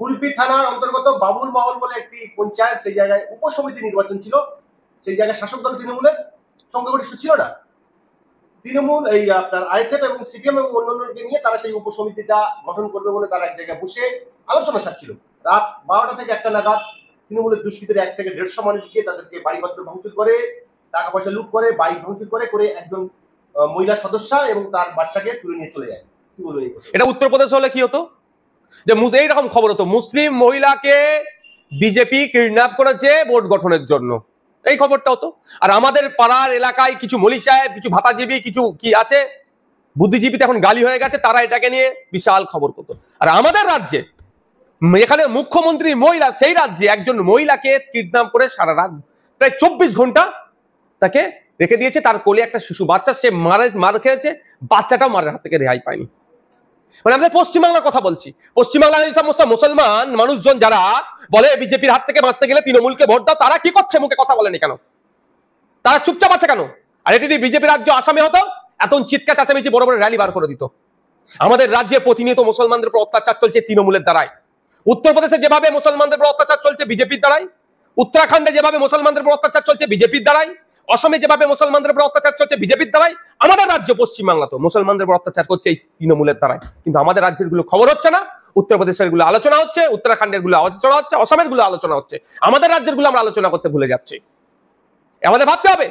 কুলপি থানার অন্তর্গত বাবুল মহল বলে একটি পঞ্চায়েত, সেই জায়গায় উপসমিতি নির্বাচন ছিল। সেই জায়গায় শাসক দল তৃণমূলের সংখ্যাগরিষ্ঠ ছিল না। তৃণমূল এই আপনার আইএসএফ এবং সিপিএম এবং অন্যান্যকে নিয়ে তারা সেই উপসমিতিটা গঠন করবে বলে তারা এক জায়গায় বসে আলোচনা সারছিল। রাত 12টা থেকে 1টা নাগাদ তৃণমূলের দুষ্কৃতীরা 1 থেকে 150 মানুষ গিয়ে তাদেরকে বাড়িপত্র ভাঙচুর করে, টাকা পয়সা লুট করে, বাইক ভাঙচুর করে একজন মহিলা সদস্য এবং তার বাচ্চাকে তুলে নিয়ে চলে যায়। কি বলবো? এটা উত্তরপ্রদেশ হলে কি হতো, যে এইরকম খবর হতো, মুসলিম মহিলাকে বিজেপি কিডন্যাপ করেছে ভোট গঠনের জন্য, এই খবরটা হতো। আর আমাদের পাড়ার এলাকায় কিছু মলি সাহেব, কিছু ভাতাজীবী, কিছু কি আছে বুদ্ধিজীবীতে এখন গালি হয়ে গেছে, তারা এটাকে নিয়ে বিশাল খবর করতো। আর আমাদের রাজ্যে এখানে মুখ্যমন্ত্রী মহিলা, সেই রাজ্যে একজন মহিলাকে কিডন্যাপ করে সারা রাত প্রায় 24 ঘন্টা তাকে রেখে দিয়েছে, তার কোলে একটা শিশু বাচ্চা, সে মার খেয়েছে, বাচ্চাটাও মারের হাত থেকে রেহাই পায়নি। মানে আমাদের পশ্চিমবাংলার কথা বলছি, পশ্চিমবাংলার এই সমস্ত মুসলমান মানুষজন যারা বলে বিজেপির হাত থেকে বাঁচতে গেলে তৃণমূলকে ভোট দাও, তারা কি করছে? মুখে কথা বলেনি কেন? তারা চুপচাপ আছে কেন? আর এটি যদি বিজেপি রাজ্য আসামে হতো, এত চিৎকার চেঁচামেচি বড় বড় র্যালি বার করে দিত। আমাদের রাজ্যে প্রতিনিয়ত মুসলমানদের উপর অত্যাচার চলছে তৃণমূলের দ্বারাই। উত্তরপ্রদেশে যেভাবে মুসলমানদের উপর অত্যাচার চলছে বিজেপির দ্বারাই, উত্তরাখণ্ডে যেভাবে মুসলমানদের উপর অত্যাচার চলছে বিজেপির দ্বারাই, অসমে যেভাবে মুসলমানদের উপর অত্যাচার চলছে বিজেপির দ্বারাই, আমাদের রাজ্য পশ্চিমবাংলা তো মুসলমানদের উপর অত্যাচার করছে এই তৃণমূলের দ্বারাই। কিন্তু আমাদের রাজ্যের গুলো খবর হচ্ছে না, উত্তরপ্রদেশের গুলো আলোচনা হচ্ছে, উত্তরাখণ্ডের গুলো আলোচনা হচ্ছে, অসমের গুলো আলোচনা হচ্ছে, আমাদের রাজ্যের গুলো আমরা আলোচনা করতে ভুলে যাচ্ছি। আমাদের ভাবতে হবে।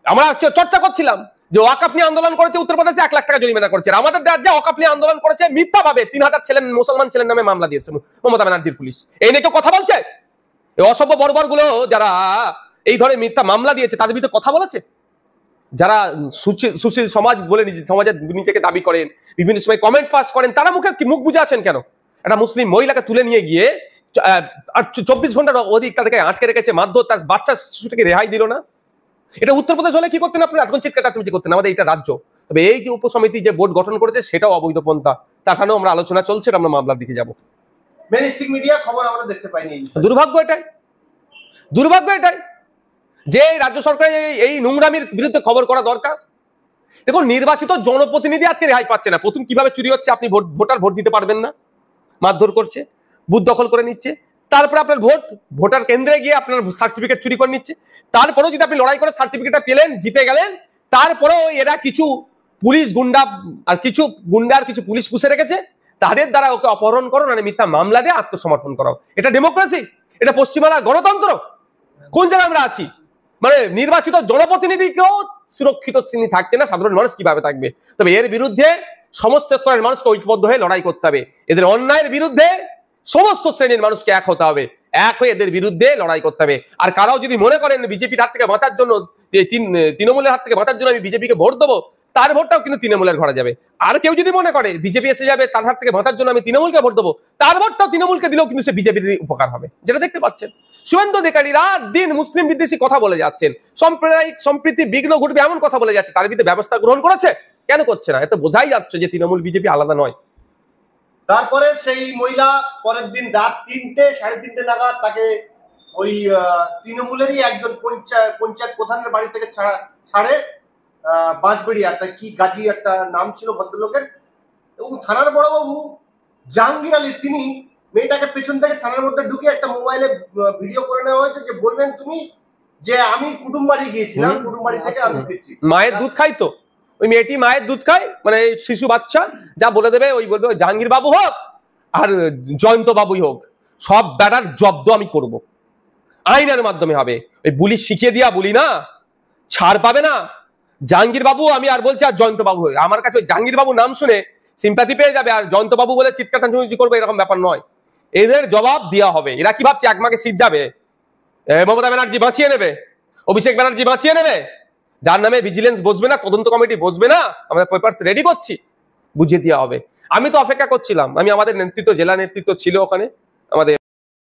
আমরা চর্চা করছিলাম যে ওয়াকফ নিয়ে আন্দোলন করেছে উত্তরপ্রদেশে 1 লাখ টাকা জরিমানা করেছে, আমাদের রাজ্যে ওয়াকফ নিয়ে আন্দোলন করেছে মিথ্যা ভাবে 3000 ছেলে মুসলমান ছেলের নামে মামলা দিয়েছে মমতা ব্যানার্জির পুলিশ। এই নিয়ে কেউ কথা বলছে? এই অসভ্য বর্বর গুলো যারা এই ধরনের মিথ্যা মামলা দিয়েছে তাদের বিরুদ্ধে কথা বলেছে? যারা সুশীল সমাজ বলে সমাজের নিজেকে দাবি করেন, বিভিন্ন সময় কমেন্ট পাস করেন, তারা মুখ বুঝে আছেন কেন? একটা মুসলিম মহিলাকে তুলে নিয়ে গিয়ে 24 ঘন্টার অধিক তাদেরকে আটকে রেখেছে, মারধর, তার বাচ্চা শিশুটাকে রেহাই দিল না। এটা উত্তরপ্রদেশ হলে কি করতেন আপনারা? এখন চিৎকার চাচামেচি করতেন। আমাদের এটা রাজ্য। তবে এই যে উপসমিতি যে বোর্ড গঠন করেছে সেটাও অবৈধ পন্থা, তার সামনেও আমরা আলোচনা চলছে, আমরা মামলার দিকে যাবো। মেইনস্ট্রিম মিডিয়া খবর আমরা দেখতে পাইনি। দুর্ভাগ্য এটাই যে রাজ্য সরকারের এই নোংরামির বিরুদ্ধে খবর করা দরকার। দেখুন, নির্বাচিত জনপ্রতিনিধি আজকে রেহাই পাচ্ছে না। প্রথম কিভাবে চুরি হচ্ছে, আপনি ভোট দিতে পারবেন না, মারধর করছে, বুথ দখল করে নিচ্ছে, তারপরে আপনার ভোটার কেন্দ্রে গিয়ে আপনার সার্টিফিকেট চুরি করে নিচ্ছে। তারপরেও যদি আপনি লড়াই করে সার্টিফিকেটটা পেলেন, জিতে গেলেন, তারপরেও এরা কিছু পুলিশ গুন্ডা আর কিছু পুলিশ পুষে রেখেছে, তাদের দ্বারা ওকে অপহরণ করো, মানে মিথ্যা মামলা দিয়ে আত্মসমর্পণ করাও। এটা ডেমোক্রেসি? এটা পশ্চিমবাংলার গণতন্ত্র? কোন জায়গায় আমরা আছি? মানে নির্বাচিত জনপ্রতিনিধিকেও সুরক্ষিত শ্রেণী থাকছে না, সাধারণ মানুষ কিভাবে থাকবে? তবে এর বিরুদ্ধে সমস্ত স্তরের মানুষকে ঐক্যবদ্ধ হয়ে লড়াই করতে হবে। এদের অন্যায়ের বিরুদ্ধে সমস্ত শ্রেণীর মানুষকে এক হতে হবে, এক হয়ে এদের বিরুদ্ধে লড়াই করতে হবে। আর কারাও যদি মনে করেন বিজেপির হাত থেকে বাঁচার জন্য, তৃণমূলের হাত থেকে বাঁচার জন্য আমি বিজেপিকে ভোট দেবো, তার ভোটটাও কিন্তু তৃণমূলের ঘরে যাবে। আর কেউ যদি মনে করে বিজেপি এসে যাবে, তার হাত থেকে বাঁচার জন্য আমি তৃণমূলকে ভোট দেবো, তার ভোটটাও তৃণমূলকে দিলেও কিন্তু সে বিজেপির উপকার হবে, যেটা দেখতে পাচ্ছেন। শুভেন্দু অধিকারী রাত দিন মুসলিম বিদ্বেষী কথা বলে যাচ্ছেন, সাম্প্রদায়িক সম্প্রীতি বিঘ্ন ঘটবে এমন কথা বলে যাচ্ছে, তার বিরুদ্ধে ব্যবস্থা গ্রহণ করেছে কেন করছে না? এতে বোঝাই যাচ্ছে যে তৃণমূল বিজেপি আলাদা নয়। তারপরে সেই মহিলা পরের দিন রাত 3টে 3:30 নাগাদ তাকে ওই তৃণমূলেরই একজন পঞ্চায়েত প্রধানের বাড়ি থেকে ছাড়ে বাঁশবেড়িয়া, তা কি গাজী একটা নাম ছিল ভদ্রলোকের, এবং থানার বড়বাবু জাহাঙ্গীর আলী তিনি মেয়েটাকে পেছন থেকে থানার মধ্যে ঢুকে একটা মোবাইলে ভিডিও করে নেওয়া হয়েছে, যে বলবেন তুমি যে আমি কুটুমবাড়ি গিয়েছিলাম, কুটুমবাড়ি থেকে আমি ফিরছি। মায়ের দুধ খাই তো ওই মেয়েটি, মায়ের দুধ খায়, মানে শিশু বাচ্চা, যা বলে দেবে ওই বলবে জাহাঙ্গীর বাবু হোক আর জয়ন্ত বাবুই হোক, সব ব্যাটার জব্দ আমি করব, আইনের মাধ্যমে হবে। ওই বুলি শিখিয়ে দিয়া বলি না, ছাড় পাবে না। জাহাঙ্গীর বাবু আমি আর বলছি, আর জয়ন্ত বাবু হোক, আমার কাছে ওই জাহাঙ্গীর বাবু নাম শুনে সিম্প্যাথি পেয়ে যাবে, আর জয়ন্ত বাবু বলে চিৎকার চাঁচামেচি করবে, এরকম ব্যাপার নয়। এদের জবাব দেওয়া হবে। এরা কি ভাবছে একমাকে শীত যাবে, মমতা ব্যানার্জি বাঁচিয়ে নেবে, অভিষেক ব্যানার্জি বাঁচিয়ে নেবে, যার নামে ভিজিলেন্স বসবে না, তদন্ত কমিটি বসবে না, আমরা পেপারস রেডি করছি, বুঝিয়ে দেওয়া হবে। আমি তো অপেক্ষা করছিলাম, আমাদের নেতৃত্ব, জেলা নেতৃত্ব ছিল ওখানে,